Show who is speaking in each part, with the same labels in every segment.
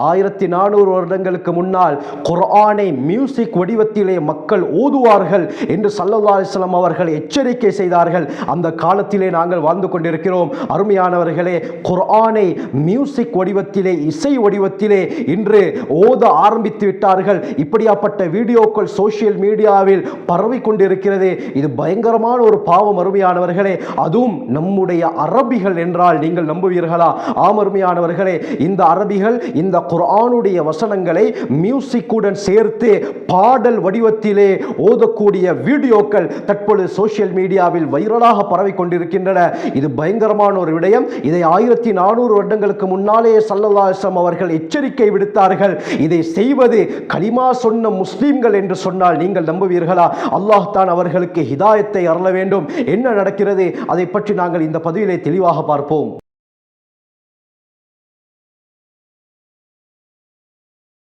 Speaker 1: 1400 வருடங்களுக்கு முன்னால் குர்ஆனை மியூசிக் வடிவத்திலே மக்கள் ஓதுவார்கள் என்று ஸல்லல்லாஹு அலைஹி வஸல்லம் அவர்கள் எச்சரிக்கை செய்தார்கள். அந்த காலத்திலே நாங்கள் வாழ்ந்து கொண்டிருக்கிறோம். அருமையானவர்களே, குர்ஆனை மியூசிக் வடிவத்திலே, இசை வடிவத்திலே இன்று ஓத ஆரம்பித்து விட்டார்கள். இப்படியாப்பட்ட வீடியோக்கள் சோசியல் மீடியாவில் பரவி கொண்டிருக்கிறது. இது பயங்கரமான ஒரு பாவம் அருமையானவர்களே. அதுவும் நம்முடைய அரபிகள் என்றால் நீங்கள் நம்புவீர்களா? ஆம் அருமையானவர்களே, இந்த அரபிகள் இந்த குர்ஆனுடைய வசனங்களை மியூசிக்குடன் சேர்த்து பாடல் வடிவத்திலே ஓதக்கூடிய வீடியோக்கள் தற்பொழுது சோசியல் மீடியாவில் வைரலாக பரவி கொண்டிருக்கின்றன. இது பயங்கரமான ஒரு விடயம். இதை 1400 வருடங்களுக்கு முன்னாலே ஸல்லல்லாஹு அலைஹி வஸல்லம் அவர்கள் எச்சரிக்கை விடுத்தார்கள். இதை செய்வது கலிமா சொன்ன முஸ்லிம்கள் என்று சொன்னால் நீங்கள் நம்புவீர்களா? அல்லாஹ் தான் அவர்களுக்கு ஹிதாயத்தை அருள வேண்டும். என்ன நடக்கிறது அதை பற்றி நாங்கள் இந்த பதிவிலே தெளிவாக பார்ப்போம்.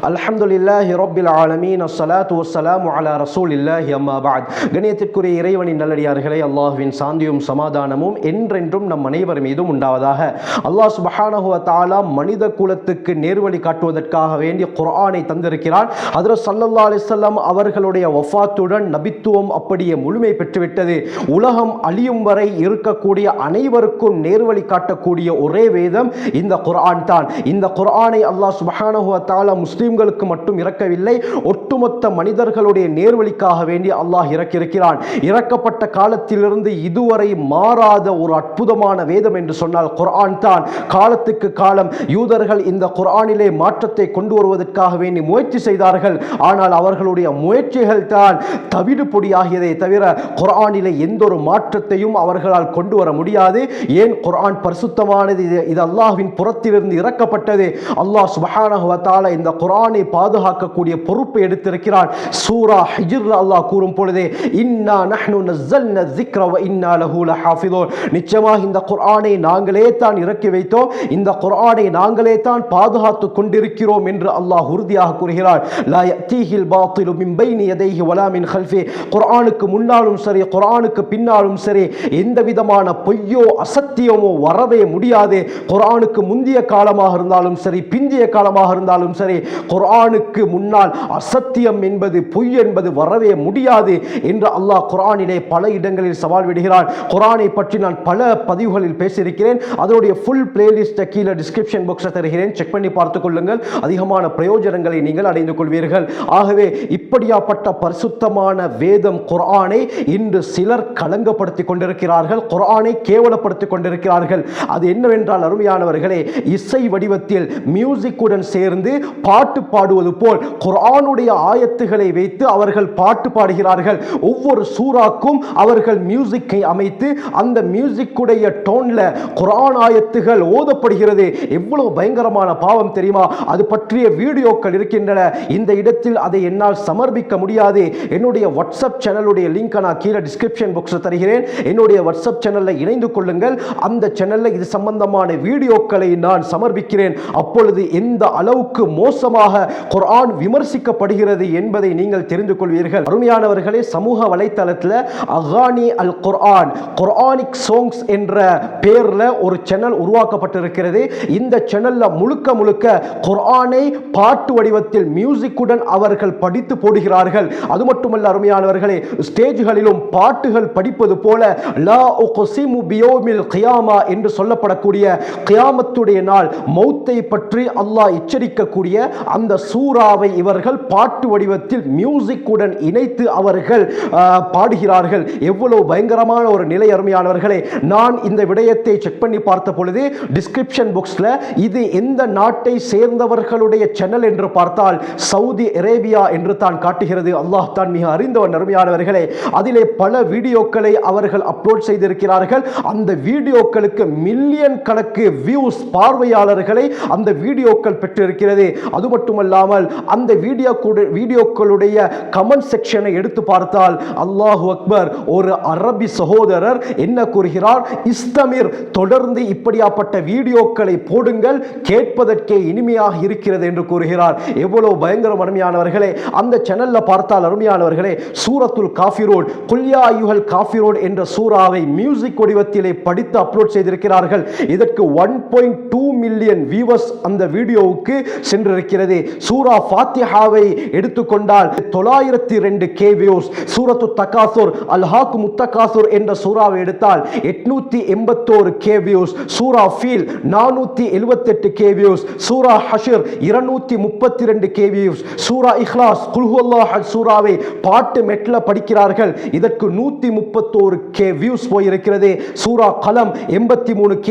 Speaker 1: அல்ஹம்துலில்லாஹி ரப்பில் ஆலமீன், அஸ்ஸலாத்து வஸ்ஸலாமு அலா ரசூலில்லாஹி, அம்மா பஅத். கண்ணியத்திற்குரிய இறைவனின் நல்லடியார்களே, அல்லாஹ்வின் சாந்தியும் சமாதானமும் என்றென்றும் நம் அனைவர் மீதும் உண்டாவதாக. அல்லாஹ் சுப்ஹானஹு வ தஆலா மனித குலத்துக்கு நேர்வழி காட்டுவதற்காக வேண்டிய குர்ஆனை தந்திருக்கிறான். ஹஜ்ரத் ஸல்லல்லாஹு அலைஹி வஸல்லம் அவர்களுடைய வஃபாத்துடன் நபித்துவம் அப்படியே முழுமை பெற்றுவிட்டது. உலகம் அழியும் வரை இருக்கக்கூடிய அனைவருக்கும் நேர்வழி காட்டக்கூடிய ஒரே வேதம் இந்த குர்ஆன் தான். இந்த குர்ஆனை அல்லாஹ் சுப்ஹானஹு வ தஆலா முஸ்லிம்களுக்கு மட்டும் இறக்கவில்லை, ஒட்டுமொத்த மனிதர்களுடைய நேர்வழிக்காக வேண்டி அல்லாஹ் இறக்கியிருக்கிறான். இறக்கப்பட்ட காலத்திலிருந்து இதுவரை மாறாத ஒரு அற்புதமான வேதம் என்று சொன்னால் குர்ஆன் தான். காலத்துக்கு காலம் யூதர்கள் இந்த குர்ஆனிலே மாற்றத்தை கொண்டு வருவதற்காக வேண்டி முயற்சி செய்தார்கள். ஆனால் அவர்களுடைய முயற்சிகள் தான் தவிடு பொடியாகியதை தவிர குர்ஆனிலே எந்த ஒரு மாற்றத்தையும் அவர்களால் கொண்டு வர முடியாது. ஏன்? குர்ஆன் பரிசுத்தமானது, இது அல்லாஹ்வின் புறத்திலிருந்து இறக்கப்பட்டது. அல்லாஹ் சுப்ஹானஹு வ தஆலா இந்த குர்ஆனை பாதுகாக்கக்கூடிய பொறுப்பை எடுத்திருக்கிறான். சூரா ஹிஜ்ர் அல்லாஹ் கூறும் பொழுதே, இன்னா நஹ்னு நஸல்னா ذிக்ர வ இன்னா லஹு லஹாஃபிதூன், நிச்சயமாக இந்த குர்ஆனை நாங்களே தான் இறக்கி வைத்தோம், இந்த குர்ஆனை நாங்களே தான் பாதுகாத்துக் கொண்டிருக்கிறோம் என்று அல்லாஹ் உறுதியாக கூறுகிறார். லா யஅதீஹில் பாத்திலு மின் பைனி யதைஹி வலா மின் கல்ஃபி, குர்ஆனுக்கு முன்னாலும் சரி குர்ஆனுக்கு பின்னாலும் சரி எந்த விதமான பொய்யோ அசத்தியமோ வரவே முடியாது. குர்ஆனுக்கு முந்திய காலமாக இருந்தாலும் சரி பிந்திய காலமாக இருந்தாலும் சரி குர்ஆனுக்கு முன்னால் அசத்தியம் என்பது பொய் என்பது வரவே முடியாது என்று அல்லாஹ் குர்ஆனிலே பல இடங்களில் சவால் விடுகிறான். குர்ஆனை பற்றி நான் பல பதிவுகளில் பேசியிருக்கிறேன். அதனுடைய ஃபுல் பிளேலிஸ்ட்டை கீழே டிஸ்கிரிப்ஷன் பாக்ஸில் தருகிறேன், செக் பண்ணி பார்த்துக் கொள்ளுங்கள். அதிகமான பிரயோஜனங்களை நீங்கள் அடைந்து கொள்வீர்கள். ஆகவே இப்படியாப்பட்ட பரிசுத்தமான வேதம் குர்ஆனை இன்று சிலர் களங்கப்படுத்திக் கொண்டிருக்கிறார்கள், குர்ஆனை கேவலப்படுத்திக் கொண்டிருக்கிறார்கள். அது என்னவென்றால் அருமையானவர்களே, இசை வடிவத்தில் மியூசிக்குடன் சேர்ந்து பாட்டு பாடுவது போல் குர்ஆனுடைய ஆயத்துகளை வைத்து அவர்கள் பாட்டு பாடுகிறார்கள். ஒவ்வொரு சூறாக்கும் அவர்கள் மியூசிக்கை அமைத்து அந்த மியூசிக்குடைய டோன்ல குர்ஆன் ஆயத்துகள் ஓதப்படுகிறது. எவ்வளவு பயங்கரமான பாவம் தெரியுமா? அது பற்றிய வீடியோக்கள் இருக்கின்றன. இந்த இடத்தில் அதை என்னால் சமர்ப்பிக்க முடியாது. என்னுடைய வாட்ஸ்அப் சேனலுடைய லிங்கை நான் கீழே டிஸ்கிரிப்ஷன் பாக்ஸில் தருகிறேன். என்னுடைய வாட்ஸ்அப் சேனலில் இணைந்து கொள்ளுங்கள். அந்த சேனலில் இது சம்பந்தமான வீடியோக்களை நான் சமர்ப்பிக்கிறேன். அப்பொழுது எந்த அளவுக்கு மோசமாக குர்ஆன் விமர்சிக்கப்படுகிறது என்பதை நீங்கள் தெரிந்து கொள்வீர்கள். அருமையானவர்களே, சமூக வலைத்தளத்தில் அகானி அல் குர்ஆன், குர்ஆனிக் சாங்ஸ் என்ற பெயரில் ஒரு சேனல் உருவாக்கப்பட்டிருக்கிறது. இந்த சேனல்ல முழுக்க முழுக்க குர்ஆனை பாட்டு வடிவத்தில் மியூசிக்குடன் அவர்கள் படித்து போடுகிறார்கள். அது மட்டுமல்ல அருமையானவர்களே, ஸ்டேஜ்களிலும் பாட்டுகள் படிப்பது போல லா உக்ஸிமு பியௌமில் கியாமா என்று சொல்லப்படக்கூடிய கியாமத்துடைய நாள், மௌத்தை பற்றி அல்லாஹ் எச்சரிக்கக்கூடிய அந்த சூறாவை இவர்கள் பாட்டு வடிவத்தில் மியூசிக்குடன் இணைத்து அவர்கள் பாடுகிறார்கள். எவ்வளவு பயங்கரமான ஒரு நிலை அருமையானவர்களே. நான் இந்த விடயத்தை செக் பண்ணி பார்த்த பொழுது டிஸ்கிரிப்ஷன் பாக்ஸில் இது எந்த நாட்டை சேர்ந்தவர்களுடைய சேனல் என்று பார்த்தால் சவுதி அரேபியா என்று தான் காட்டுகிறது. அல்லாஹ் தான் மிக அறிந்தவன் அருமையானவர்களே. அதிலே பல வீடியோக்களை அவர்கள் அப்லோட் செய்திருக்கிறார்கள். அந்த வீடியோக்களுக்கு மில்லியன் கணக்கு வியூஸ், பார்வையாளர்களை அந்த வீடியோக்கள் பெற்றிருக்கிறது. அது மட்டுமல்லாமல் அந்த வீடியோக்களுடைய கமெண்ட் செக்ஷனை எடுத்து பார்த்தால் அல்லாஹு அக்பர், ஒரு அரபி சகோதரர் என்ன கூறுகிறார், இஸ்தமிர், தொடர்ந்து இப்படியாப்பட்ட வீடியோக்களை போடுங்கள், கேட்பதற்கே இனிமையாக இருக்கிறது என்று கூறுகிறார். எவ்வளவு பயங்கரம் அருமையானவர்களே. அந்த சேனல்ல பார்த்தால் அருமையானவர்களே, சூரத்துல் காஃபிரூன், குல் யா அய்யுஹல் காஃபிரூன் என்ற சூராவை மியூசிக் வடிவத்திலே படித்து அப்லோட் செய்திருக்கிறார்கள். இதற்கு 1.2 மில்லியன் வியூவர்ஸ் அந்த வீடியோவுக்கு சென்றிருக்கிறது. சூரா ஃபாத்திஹாவை எடுத்துக்கொண்டால் 902K வியூஸ். சூரத்து தகாசுர், அல்ஹாக்கு முத்தகாசுர் என்ற சூராவை எடுத்தால் 881K வியூஸ். சூரா ஃபீல் 478K வியூஸ். சூரா ஹஷ்ர் 232K வியூஸ். சூரா இக்லாஸ், குல் ஹுவல்லாஹ் சூராவை பாட்டு மெட்ல படிக்கிறார்கள். இதற்கு 131K வியூஸ் போயிருக்கிறது. சூரா கலம் 83K,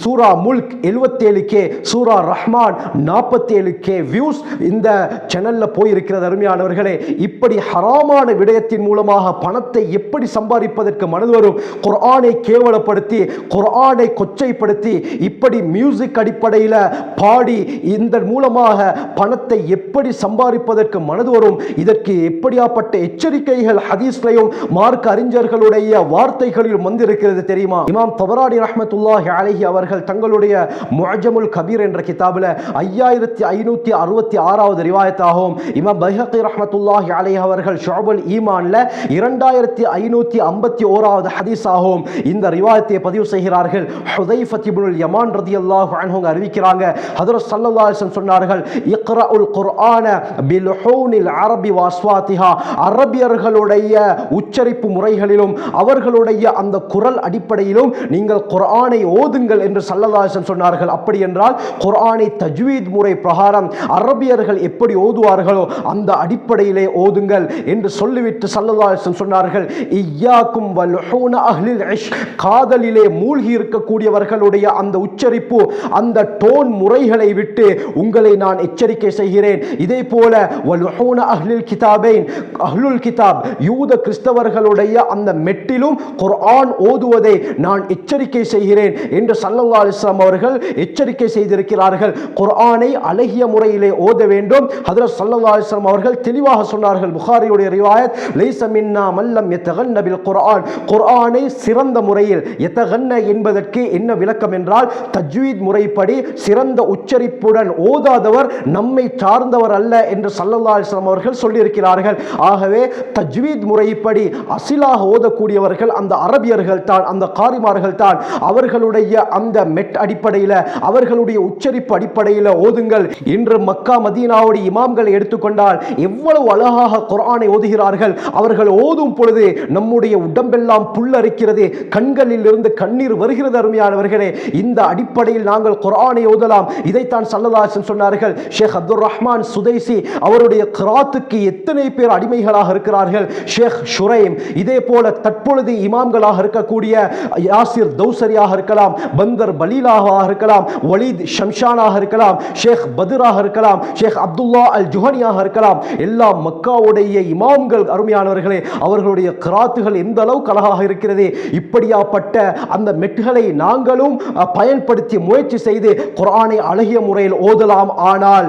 Speaker 1: சூரா முல்க் 77K, சூரா ரஹ்மான் 47K வியூஸ் இந்த சேனல்ல போயிருக்கிறது. அருமையானவர்களே, இப்படி ஹராமான விடயத்தின் மூலமாக பணத்தை எப்படி சம்பாதிப்பதற்கு மனது வரும்? குர்ஆனை கேவலப்படுத்தி, குர்ஆனை கொச்சைப்படுத்தி, இப்படி மியூசிக் அடிப்படையில் பாடி இந்த மூலமாக பணத்தை எப்படி சம்பாதிப்பதற்கு மனது வரும்? இதற்கு எப்படியாப்பட்ட எச்சரிக்கைகள் ஹதீஸ்லையும் மார்க்க அறிஞர்களுடைய வார்த்தைகளில் வந்திருக்கிறது தெரியுமா? இமாம் தபரானி ரஹ்மத்துல்லாஹி அலைஹி அவர்கள் தங்களுடைய முஅஜமுல் கபீர் என்ற கிதாபில் 5566வது ரிவாயத்தாகவும், இமாம் பைஹகி ரஹ்மத்துல்லாஹி அலைஹி அவர்கள் ஷுஅபுல் ஈமான்ல 2551வது ஹதீஸாகவும் இந்த ரிவாயத்தை பதிவு செய்கிறார்கள். ஹுதைஃபத் இப்னுல் யமான் ரலியல்லாஹு அன்ஹு அறிவிக்கிறாங்க, ஹஜ்ரத் ஸல்லல்லாஹு அலைஹி வஸல்லம் சொன்னார்கள், இக்ராஉல் குர்ஆன பிலுஹூனில் அரபி வஸ்வாத்திஹா, அரபியர்களுடைய உச்சரிப்பு முறைகளிலும் அவர்களுடைய அந்த குரல் அடிப்படையிலும் நீங்கள் குர்ஆனை ஓதுங்கள் என்று ஸல்லல்லாஹு அலைஹி வஸல்லம் சொன்னார்கள். அப்படி என்றால் குர்ஆனை தஜ்வீத் முறை பிரகாரம் அரபியர்கள் எப்படி ஓதுவார்களோ அந்த அடிப்படையிலே ஓதுங்கள் என்று சொல்லிவிட்டு ஸல்லல்லாஹு அலைஹி வஸல்லம் சொன்னார்கள், இய்யாக்கும் வல்ஹூன அஹ்லில் இஷ்க், காதலிலே மூழ்கி இருக்கக்கூடியவர்களுடைய அந்த உச்சரிப்பு, அந்த டோன் முறைகளை விட்டு உங்களை நான் எச்சரிக்கை செய்கிறேன். இதே போல வல்ஹூன அஹ்லில் கிதாபைன், அஹ்லுல் கிதாப் யூத கிறிஸ்தவர்களுடைய அந்த மெட்டிலும் குர்ஆன் ஓதுவதை நான் எச்சரிக்கை செய்கிறேன் என்று ஸல்லல்லாஹு அலைஹி வஸல்லம் அவர்கள் எச்சரிக்கை செய்திருக்கிறார்கள். குர்ஆனை அழகிய முறையிலே ஓத வேண்டும். ஹஜ்ரத் ஸல்லல்லாஹு அலைஹி வஸல்லம் அவர்கள் தெளிவாக சொன்னார்கள். புகாரியுடைய ரிவாயத், லைஸ மின்னா மல்லம் யதகன்ன பில் குர்ஆன், குர்ஆனை சிறந்த முறையில், யதகன்ன என்பதற்கு என்ன விளக்கம் என்றால் தஜ்வீத் முறைப்படி சிறந்த உச்சரிப்புடன் ஓதாதவர் நம்மை சார்ந்தவர் அல்ல என்று ஸல்லல்லாஹு அலைஹி வஸல்லம் அவர்கள் சொல்லியிருக்கிறார்கள். ஆகவே தஜ்வீத் முறைப்படி அசிலாக ஓதக்கூடியவர்கள் அந்த அரபியர்கள் தான், அந்த காரிமார்கள் தான். அவர்களுடைய அந்த மெட் அடிப்படையில், அவர்களுடைய உச்சரிப்பு அடிப்படையில் ஓதுங்கள். இன்று மக்கா மதீனாவுடைய இமாம்களை எடுத்துக்கொண்டால் எவ்வளவு அழகாக குர்ஆனை ஓதுகிறார்கள். அவர்கள் ஓதும் பொழுது நம்முடைய உடம்பெல்லாம் புல்லரிக்கிறது, கண்களில் இருந்து கண்ணீர் வருகிறது. அருமையானவர்களே, இந்த அடிப்படையில் நாங்கள் குர்ஆனை ஓதலாம். இதைத்தான் ஸல்லல்லாஹு அலைஹி வஸல்லம் சொன்னார்கள். ஷேக் அப்துர் ரஹ்மான் சுதைசி அவருடைய கிராத்துக்கு எத்தனை பேர் அடிமைகளாக இருக்கிறார்கள். ஷேக் ஷுரைம், இதே போல தற்பொழுது இமாம்களாக இருக்கக்கூடிய யாசிர் தௌசரியாக இருக்கலாம், பந்தர் பலீலாக இருக்கலாம், வலீத் ஷம்ஷானாக இருக்கலாம், ஷேக் பத்ராக இருக்கலாம், ஷேக் அப்துல்லா அல் ஜுஹனியாக இருக்கலாம். எல்லா மக்காவுடைய இமாம்கள் அருமையானவர்களே, அவர்களுடைய கிராத்துகள் எந்த அளவுக்கு அழகாக இருக்கிறது. இப்படியாப்பட்ட அந்த மெட்டுகளை நாங்களும் பயன்படுத்தி முயற்சி செய்து குர்ஆனை அழகிய முறையில் ஓதலாம். ஆனால்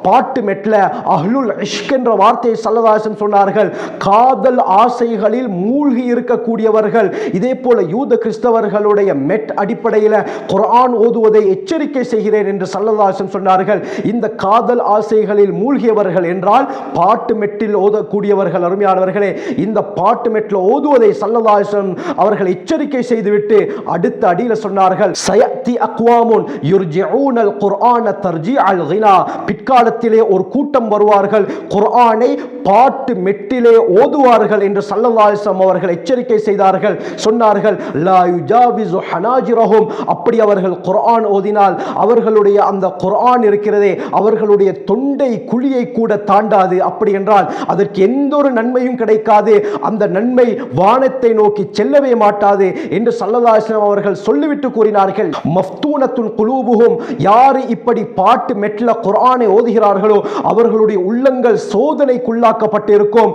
Speaker 1: பாட்டு மெட்ல அஹ்லுல் இஷ்க் என்ற வார்த்தையை ஸல்லல்லாஹு அலைஹி வஸல்லம் சொன்னார்கள். காதல் ஆசைகளில் மூழ்கி இருக்கக்கூடியவர்கள், இதே போல யூத கிறிஸ்தவர்களுடைய மெட் அடிப்படையில் குர்ஆன் ஓதுவதை எச்சரிக்கை செய்கிறேன் என்று ஸல்லல்லாஹு அலைஹி வஸல்லம் சொன்னார்கள். இந்த காதல் ஆசைகளில் மூழ்கியவர்கள் என்றால் பாட்டு மெட்டில் ஓதக்கூடியவர்கள். அருமையானவர்களே, இந்த பாட்டு மெட்டில் ஓதுவதை ஸல்லல்லாஹு அலைஹி வஸல்லம் அவர்கள் எச்சரிக்கை செய்துவிட்டு அடுத்த அடியில் சொன்னார்கள், சயத்தி அக்வாமுன் யுர்ஜிஊனல் குர்ஆன தர்ஜீஅல் கினா, பிற்காலத்திலே ஒரு கூட்டம் வருவார்கள், குர்ஆனை பாட்டு மெட்டிலே ஓதுவார்கள் என்று ஸல்லல்லாஹு அலைஹி வஸல்லம் அவர்கள் எச்சரிக்கை செய்தார்கள். சொன்னார்கள், லா யுஜாவிசு ஹனாஜிரஹும், அப்படி அவர்கள் குர்ஆன் ஓதினால் அவர்களுடைய அந்த குர்ஆன் இருக்கிறதே அவர்களுடைய தொண்டை குழியை கூட தாண்டாது. அப்படி என்றால் அதற்கு எந்த ஒரு நன்மையும் கிடைக்காது, அந்த நன்மை வானத்தை நோக்கி செல்லவே மாட்டாது என்று ஸல்லல்லாஹு அலைஹி வஸல்லம் அவர்கள் சொல்லிவிட்டு கூறினார்கள். மஃப்தூனத்துன் குலூபுஹும், யார் இப்படி பாட்டு மெட்ல குர்ஆனை ஓதுகிறார்களோ அவர்களுடைய உள்ளங்கள் சோதனைக்குள்ளாக உண்டாக்கப்பட்டிருக்கும்.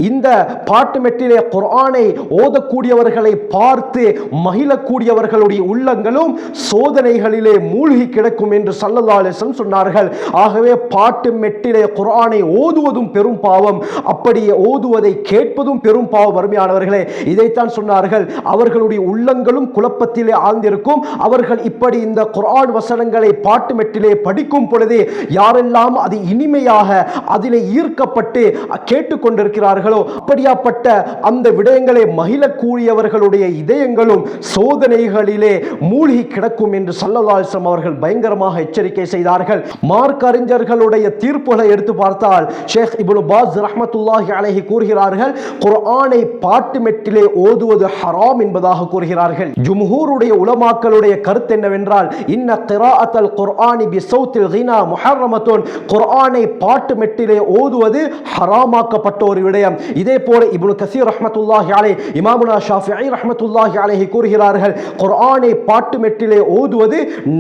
Speaker 1: இந்த பாட்டு மெட்டிலே குர்ஆனை ஓதக்கூடியவர்களை பார்த்து மகிழக்கூடியவர்களுடைய உள்ளங்களும் சோதனைகளிலே மூழ்கி கிடக்கும் என்று ஸல்லல்லாஹு அலைஹி வஸல்லம் சொன்னார்கள். ஆகவே பாட்டு மெட்டிலே குர்ஆனை ஓதுவதும் பெரும் பாவம், அப்படியே ஓதுவதை கேட்பதும் பெரும் பாவம். அருமையானவர்களே, இதைத்தான் சொன்னார்கள். அவர்களுடைய உள்ளங்களும் குழப்பத்திலே ஆழ்ந்திருக்கும். அவர்கள் இப்படி இந்த குர்ஆன் வசனங்களை பாட்டு மெட்டிலே படிக்கும் பொழுது யாரெல்லாம் அது இனிமையாக அதிலே ஈர்க்கப்பட்டு கேட்டுக்கொண்டிருக்கிறார்களோ அப்படியாப்பட்ட அந்த விடயங்களை மகிழக்கூடியவர்களுடைய இதயங்களும் சோதனைகளிலே மூழ்கி கிடக்கும் என்று ஸல்லல்லாஹு அலைஹி வஸல்லம் அவர்கள் பயங்கரமாக எச்சரிக்கை செய்தார்கள். மார்க்க அறிஞர்களுடைய தீர்ப்புகளை எடுத்து பார்த்தால் ஷேக் இப்னு பாஸ் ரஹ்மத்துல்லாஹி அலைஹி கூறுகிறார்கள், குர்ஆனை பாட்டு மெட்டிலே ஓதுவது ஹராம் என்பதாக கூறுகிறார்கள். ஜும்ஹூருடைய உலமாக்களுடைய கருத்து என்னவென்றால், இன்ன கிராஅத்தல் குர்ஆனி பிஸௌத்தில் கினா முஹர்ரமத்துன், குர்ஆனை பாட்டு மெட்டிலே ஓதுவது ஹராமாக்கப்பட்ட ஒரு விடயம். இதே போல இப்னு கஸீர் ரஹ்மத்துல்லாஹி அலைஹி, இமாமுனா ஷாஃபிஈ ரஹ்மத்துல்லாஹி அலைஹி கூறுகிறார்கள், குர்ஆனை பாட்டு மெட்டிலே ஓதுவது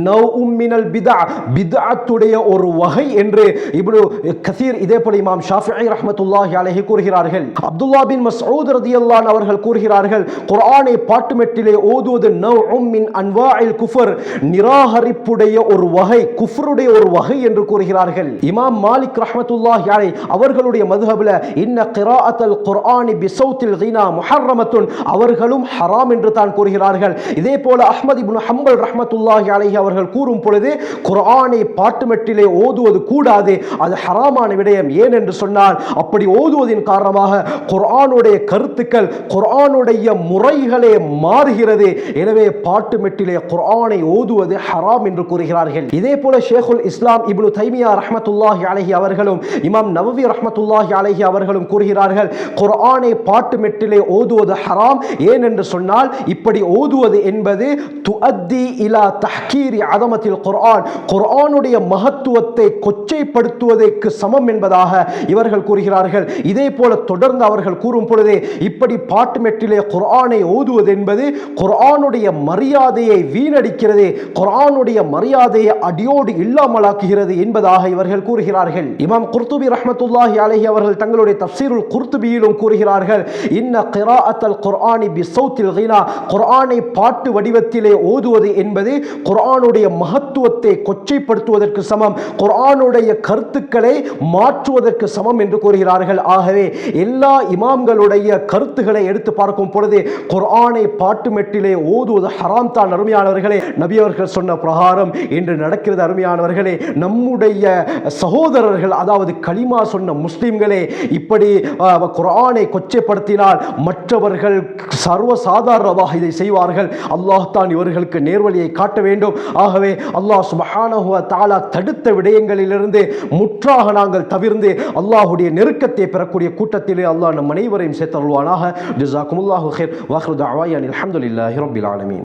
Speaker 1: நௌஉம் மினல் பித்அ, பித்அத்துடைய ஒரு வகை என்று இப்னு கஸீர் இதே போல இமாம் ஷாஃபிஈ ரஹ்மத்துல்லாஹி அலைஹி கூறுகிறார்கள். அப்துல்லாஹ் பின் மஸ்ஊத் ரலியல்லாஹு அன்ஹு அவர்கள் கூறுகிறார்கள், குர்ஆனை பாட்டு மெட்டிலே ஓதுவது நௌஉம் மின் அன்வாஇல் குஃப்ர், நிராகரிப்புடைய ஒரு வகை, குஃப்ருடைய ஒரு வகை என்று கூறுகிறார்கள். இமாம் மாலிக் ரஹ்மத்துல்லாஹி அலைஹி அவர்களுடைய மذهبல இன்ன கிராஅத்தல் குர்ஆனி பிஸௌத்தில் கினா முஹர்ரமத்துன், அவர்களும் ஹராம் என்று தான் கூறுகிறார்கள். இதே போல அஹ்மத் இப்னு ஹம்பல் ரஹ்மத்துல்லாஹி அலைஹி அவர்கள் கூறும் பொழுது குர்ஆனை பாட்டு மெட்டிலே ஓதுவது கூடாது, அது ஹராமான விடயம். ஏன் என்று சொன்னால், அப்படி ஓதுவதின் காரணமாக குர்ஆனுடைய கருத்துக்கள், குர்ஆனுடைய முறைகளே மாறுகிறது. எனவே பாட்டு மெட்டிலே குர்ஆனை ஓதுவது ஹராம் என்று கூறுகிறார்கள். இதே போல ஷேகுல் இஸ்லாம் இப்னு தைமியா ரஹ்மத்துல்லாஹி அலைஹி அவர்களும் இமாம் நவவி ரஹ்மத்துல்லாஹி அலைஹி அவர்களும் கூறுகிறார்கள், குர்ஆனை பாட்டு மெட்டிலே ஓதுவது ஹராம். ஏன் என்று சொன்னால், இப்படி ஓதுவது என்பது துஅத்தி இலா தஹ்கீரி அதமத்தில் குர்ஆன், குர்ஆனுடைய மகத்துவத்தை கொச்சைப்படுத்துவதற்கு சமம் என்பதாக இவர்கள் கூறுகிறார்கள். இதே போல தொடர்ந்து அவர்கள் கூறும் பொழுது, இப்படி பாட்டு மெட்டிலே குர்ஆனை ஓதுவது என்பது குர்ஆனுடைய மரியாதையை வீணடிக்கிறது, குர்ஆனுடைய மரியாதையை அடியோடு இல்லாமலாக்குகிறது என்பதாக இவர்கள் கூறுகிறார்கள். இமாம் குர்துபி ரஹ்மத்துல்லாஹி அலைஹி அவர்கள் தங்களுடைய தஃப்சீருல் குர்துபியிலும் கூறுகிறார்கள், இன்ன கிராஅத்தல் குர்ஆனி பிஸௌத்தில் கினா, குர்ஆனை பாட்டு வடிவத்திலே ஓதுவது என்பது குர்ஆனுடைய மகத்துவத்தை கொச்சைப்படுத்துவதற்கு சமம், குர்ஆனுடைய கருத்துக்களை மாற்றுவதற்கு சமம் என்று கூறுகிறார்கள். ஆகவே எல்லா இமாம்களுடைய கருத்துக்களை எடுத்து பார்க்கும் பொழுது குர்ஆனை பாட்டு மெட்டிலே ஓதுவது ஹராம் தான். அருமையானவர்களே, நபி அவர்கள் சொன்ன பிரகாரம் இன்று நடக்கிறது. அருமையானவர்களே, நம்முடைய சகோதரர்கள், அதாவது கலிமா சொன்ன முஸ்லிம்களே இப்படி குர்ஆனை கொச்சைப்படுத்தினால் மற்றவர்கள் சர்வசாதாரணமாக இதை செய்வார்கள். அல்லாஹ் தான் இவர்களுக்கு நேர்வழியை காட்ட வேண்டும். ஆகவே அல்லாஹ் சுப்ஹானஹு வ தஆலா தடுத்த விடயங்களிலிருந்து முற்றாக நாங்கள் தவிர்ந்து அல்லாஹ்வுடைய நெருக்கத்தை பெறக்கூடிய கூட்டத்திலே அல்லாஹ் நம் அனைவரையும் சேர்த்தருள்வானாக. ஜஸாக்குமுல்லாஹு கைர். வ ஆகிரு தஅவானா அல்ஹம்துலில்லாஹி ரப்பில் ஆலமீன்.